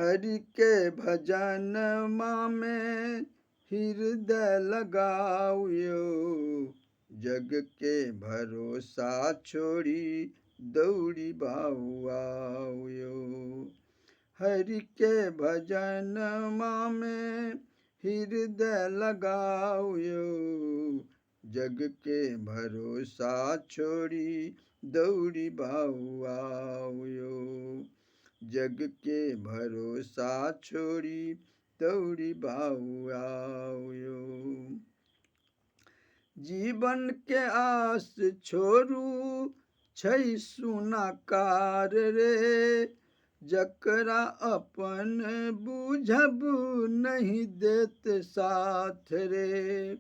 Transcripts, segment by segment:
हरि के भजन में हृदय लगाओ, जग के भरोसा छोड़ी दौड़ी भाऊ आओ। हरि के भजन में हृदय लगाओ, जग के भरोसा छोड़ी दौड़ी भाऊ आओ। जग के भरोसा छोड़ी दौड़ी भाऊ आओ। जीवन के आस छोड़ू छै सुनाकार रे, जकरा अपन बुझब नहीं देत साथ रे।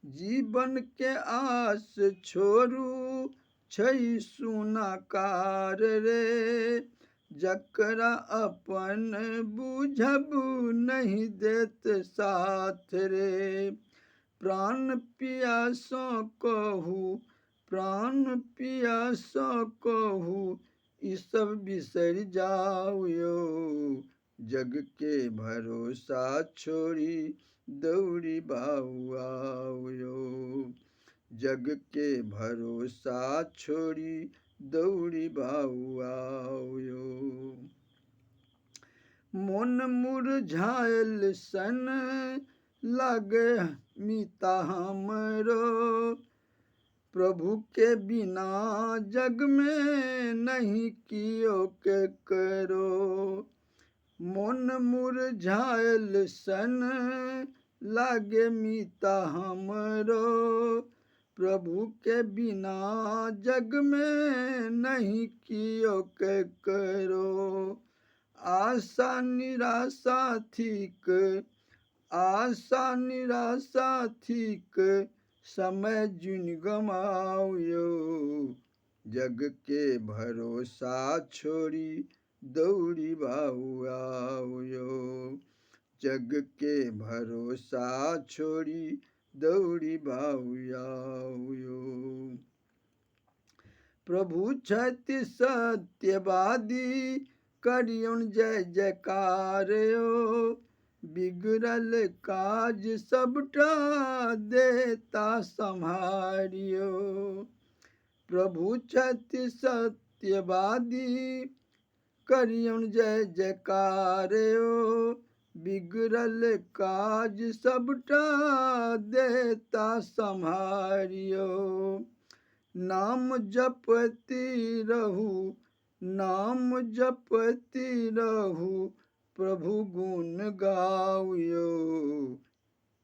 जीवन के आस छोड़ू छै सुनाकार रे, जकरा अपन बुझब नहीं देत साथ रे। प्राण पियासो कहू, प्राण पियासो कहू, ई सब बिसर जाओ, जग के भरोसा छोड़ी दौड़ी भाऊ आओ। जग के भरोसा छोड़ी दौड़ी भाऊ आओ। मन मुरझायल सन लागे मीता हमरो, प्रभु के बिना जग में नहीं कियो के करो। मन मुरझायल सन लागे मीता हमरो, प्रभु के बिना जग में नहीं कियो के करो। आशा निराशा थीक, आशा निराशा थीक, समय जुन गमाओ, जग के भरोसा छोड़ी दौड़ी भाऊ आओ। जग के भरोसा छोड़ी दौड़ी भाऊ आओ। प्रभु छथि सत्यवादी, करियौन जय जयकार ओ। बिगड़ल काज सबटा देता सम्हारियो। प्रभु छथि सत्यवादी, करियौन जय जयकार ओ। बिगड़ल काज सबटा देता सम्हारियो। नाम जपति रहू, नाम जपति रहू, प्रभु गुण गाओ।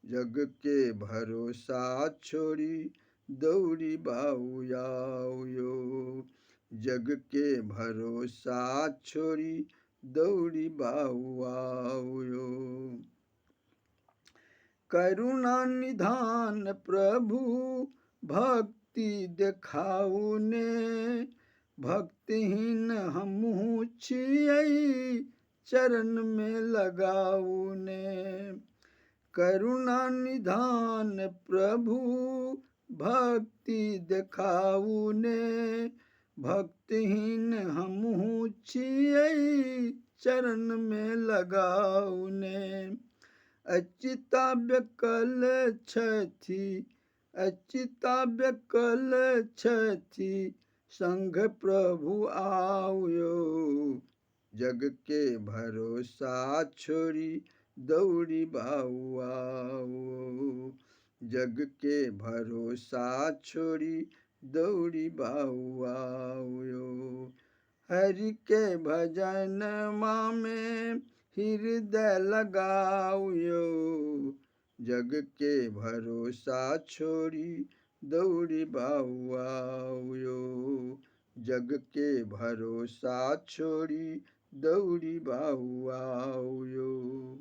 जग के भरोसा छोड़ी दौड़ी भाऊ आओ। जग के भरोसा छोड़ी दौड़ी भाऊ आओ। करुणा निधान प्रभु भक्ति देखाऊ ने, भक्तिहीन हमहु छियै चरण में लगाऊ ने। करुणा निधान प्रभु भक्ति देखाऊ ने, भक्तिहीन हमहु छियै चरण में लगाऊ ने। अच्युता व्याकुल छथि, अच्युता व्याकुल छथि, संग प्रभु आओ। जग के भरोसा छोड़ी दौड़ी भाऊ आओ। जग के भरोसा छोड़ी दौड़ी भाऊ आओ। हरि के भजन में हृदय लगाओ, जग के भरोसा छोड़ी दौड़ी भाऊ आओ। जग के भरोसा छोड़ी दौड़ी भाऊ आओ।